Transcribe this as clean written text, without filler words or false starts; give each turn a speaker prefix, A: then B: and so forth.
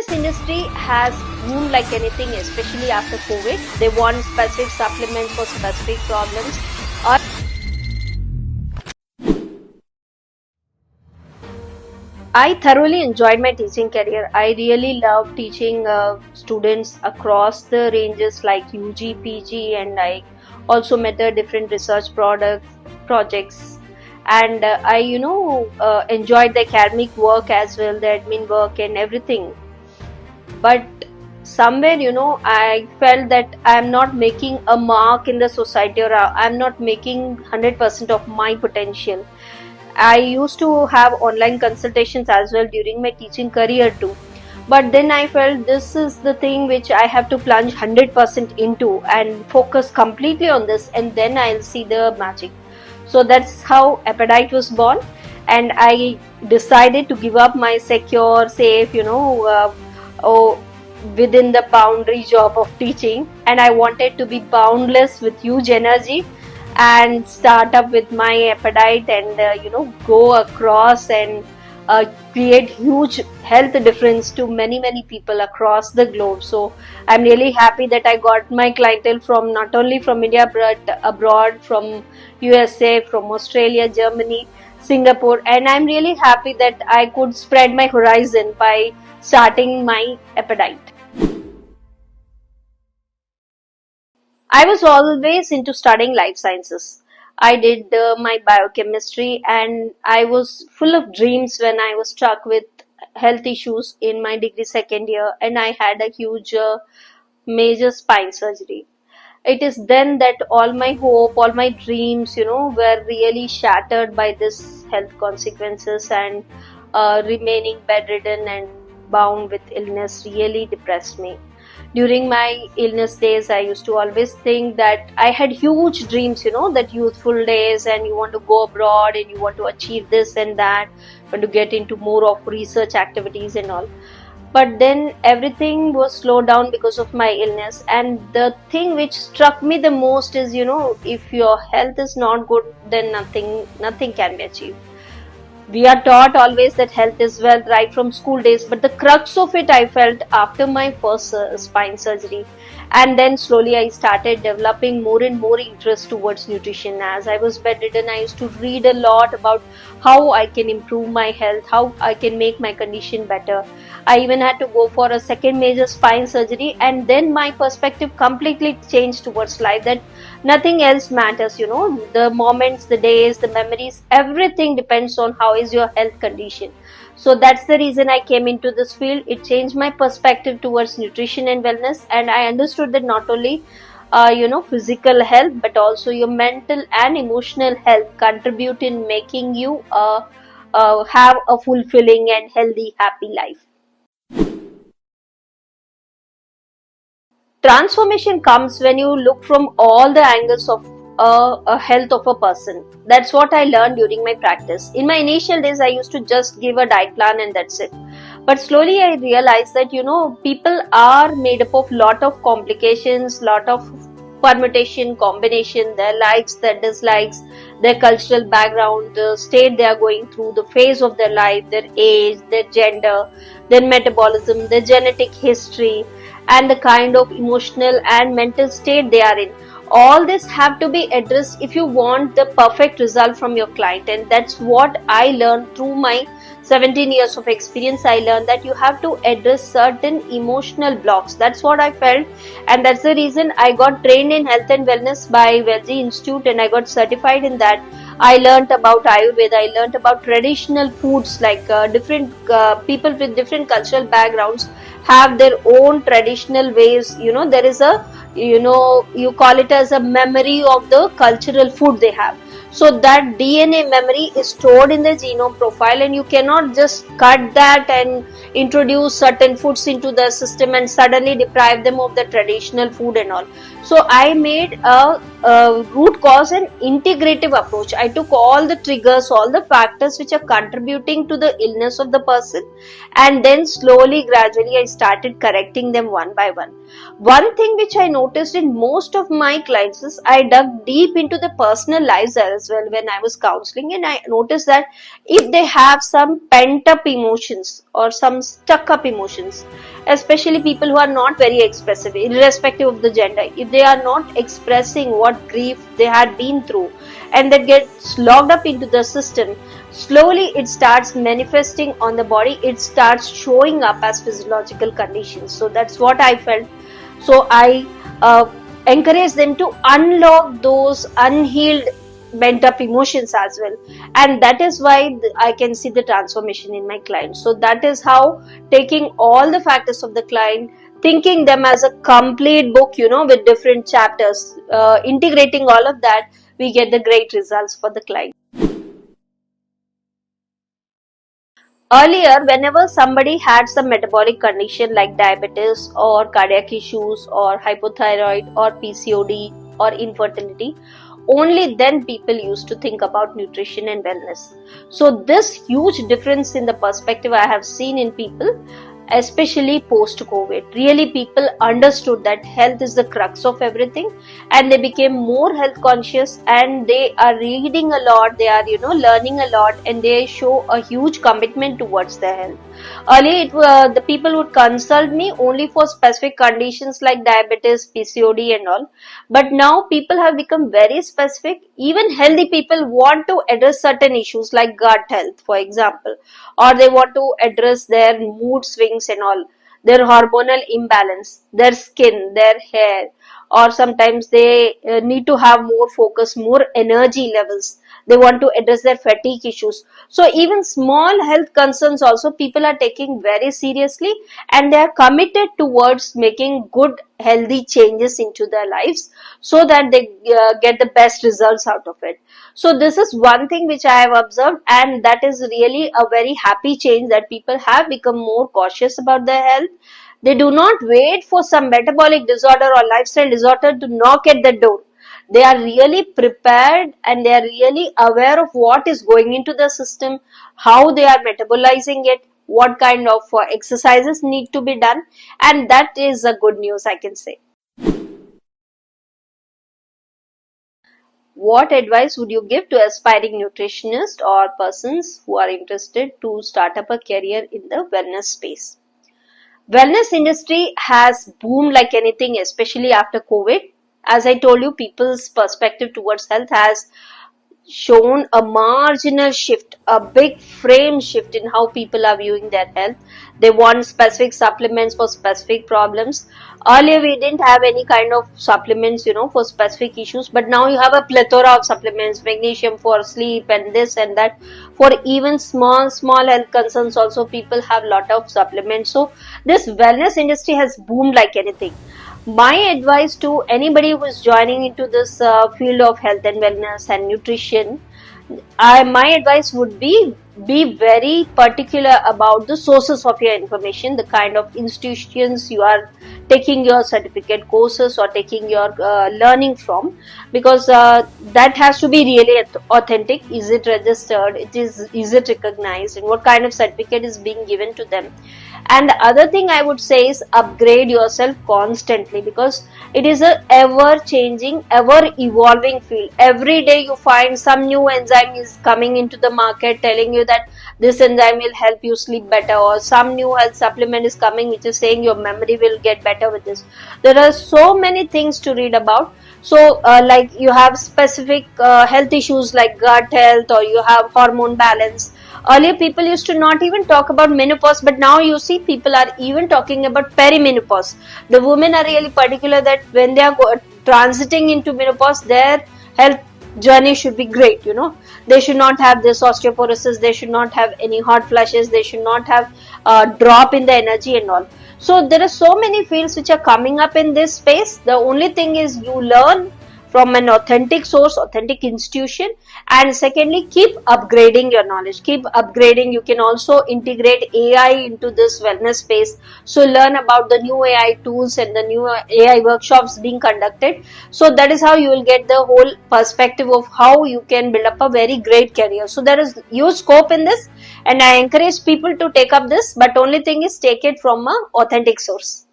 A: fitness industry has boomed like anything, especially after COVID. They want specific supplements for specific problems. I thoroughly enjoyed my teaching career. I really love teaching students across the ranges like UG, PG, and I also mentor different research projects. And I enjoyed the academic work as well, the admin work and everything. But somewhere, I felt that I'm not making a mark in the society, or I'm not making 100% of my potential. I used to have online consultations as well during my teaching career too. But then I felt this is the thing which I have to plunge 100% into and focus completely on this, and then I'll see the magic. So that's how Appetite was born, and I decided to give up my secure, safe, within the boundary job of teaching, and I wanted to be boundless with huge energy and start up with my Appetite and go across and create huge health difference to many people across the globe. So I'm really happy that I got my clientele from not only from India but abroad, from USA, from Australia, Germany, Singapore, and I'm really happy that I could spread my horizon by starting my Appetite. I was always into studying life sciences. I did my biochemistry, and I was full of dreams when I was struck with health issues in my degree second year, and I had a huge major spine surgery. It is then that all my hope, all my dreams, were really shattered by this health consequences, and remaining bedridden and bound with illness really depressed me. During my illness days, I used to always think that I had huge dreams, that youthful days, and you want to go abroad and you want to achieve this and that, want to get into more of research activities and all. But then everything was slowed down because of my illness, and the thing which struck me the most is, if your health is not good, then nothing can be achieved. We are taught always that health is wealth right from school days, but the crux of it I felt after my first spine surgery. And then slowly I started developing more and more interest towards nutrition. As I was bedridden, I used to read a lot about how I can improve my health, how I can make my condition better. I even had to go for a second major spine surgery, and then my perspective completely changed towards life, that nothing else matters, the moments, the days, the memories, everything depends on how is your health condition. So that's the reason I came into this field. It changed my perspective towards nutrition and wellness, and I understood that not only physical health, but also your mental and emotional health contribute in making you have a fulfilling and healthy, happy life. Transformation comes when you look from all the angles of a health of a person. That's what I learned during my practice. In my initial days, I used to just give a diet plan and that's it. But slowly I realized that, people are made up of lot of complications, lot of permutation, combination, their likes, their dislikes, their cultural background, the state they are going through, the phase of their life, their age, their gender, their metabolism, their genetic history, and the kind of emotional and mental state they are in. All this have to be addressed if you want the perfect result from your client, and that's what I learned through my 17 years of experience. I learned that you have to address certain emotional blocks. That's what I felt, and that's the reason I got trained in health and wellness by Wellesley Institute, and I got certified in that. I learned about Ayurveda, I learned about traditional foods, like different people with different cultural backgrounds have their own traditional ways. There is a, you call it as a memory of the cultural food they have. So that DNA memory is stored in the genome profile, and you cannot just cut that and introduce certain foods into the system and suddenly deprive them of the traditional food and all. So I made a root cause and integrative approach. I took all the triggers, all the factors which are contributing to the illness of the person, and then slowly, gradually, I started correcting them one by one. One thing which I noticed in most of my clients is I dug deep into the personal lives as well when I was counseling, and I noticed that if they have some pent up emotions or some stuck up emotions, especially people who are not very expressive, irrespective of the gender, if they are not expressing what grief they had been through and that gets locked up into the system, slowly it starts manifesting on the body, it starts showing up as physiological conditions. So that's what I felt. So I encourage them to unlock those unhealed bent up emotions as well, and that is why I can see the transformation in my clients. So that is how, taking all the factors of the client, thinking them as a complete book, with different chapters, integrating all of that, we get the great results for the client. Earlier, whenever somebody had some metabolic condition like diabetes or cardiac issues or hypothyroid or PCOD or infertility, only then people used to think about nutrition and wellness. So this huge difference in the perspective I have seen in people, especially post COVID, really people understood that health is the crux of everything, and they became more health conscious, and they are reading a lot, they are learning a lot, and they show a huge commitment towards their health. Earlier the people would consult me only for specific conditions like diabetes, PCOD and all, but now people have become very specific. Even healthy people want to address certain issues like gut health, for example, or they want to address their mood swings and all, their hormonal imbalance, their skin, their hair, or sometimes they need to have more focus, more energy levels. They want to address their fatigue issues. So even small health concerns also people are taking very seriously, and they are committed towards making good healthy changes into their lives so that they get the best results out of it. So this is one thing which I have observed, and that is really a very happy change, that people have become more cautious about their health. They do not wait for some metabolic disorder or lifestyle disorder to knock at the door. They are really prepared, and they are really aware of what is going into the system, how they are metabolizing it, what kind of exercises need to be done, and that is a good news, I can say. What advice would you give to aspiring nutritionists or persons who are interested to start up a career in the wellness space? Wellness industry has boomed like anything, especially after COVID. As I told you, people's perspective towards health has shown a marginal shift, a big frame shift in how people are viewing their health. They want specific supplements for specific problems. Earlier, we didn't have any kind of supplements, for specific issues, but now you have a plethora of supplements, magnesium for sleep and this and that. For even small health concerns also, people have lot of supplements. So this wellness industry has boomed like anything. My advice to anybody who is joining into this field of health and wellness and nutrition, my advice would be very particular about the sources of your information, the kind of institutions you are taking your certificate courses or taking your learning from, because that has to be really authentic. Is it registered? Is it recognized? And what kind of certificate is being given to them? And the other thing I would say is upgrade yourself constantly, because it is a ever changing, ever evolving field. Every day you find some new enzyme is coming into the market telling you that this enzyme will help you sleep better, or some new health supplement is coming which is saying your memory will get better with this. There are so many things to read about. So like you have specific health issues like gut health, or you have hormone balance. Earlier people used to not even talk about menopause, but now you see people are even talking about perimenopause. The women are really particular that when they are transiting into menopause, their health journey should be great. They should not have this osteoporosis, they should not have any hot flashes, they should not have drop in the energy and all. So there are so many fields which are coming up in this space. The only thing is you learn from an authentic source, authentic institution. And secondly, keep upgrading your knowledge, keep upgrading. You can also integrate AI into this wellness space, so learn about the new AI tools and the new AI workshops being conducted. So that is how you will get the whole perspective of how you can build up a very great career. So there is huge scope in this, and I encourage people to take up this, but only thing is take it from a authentic source.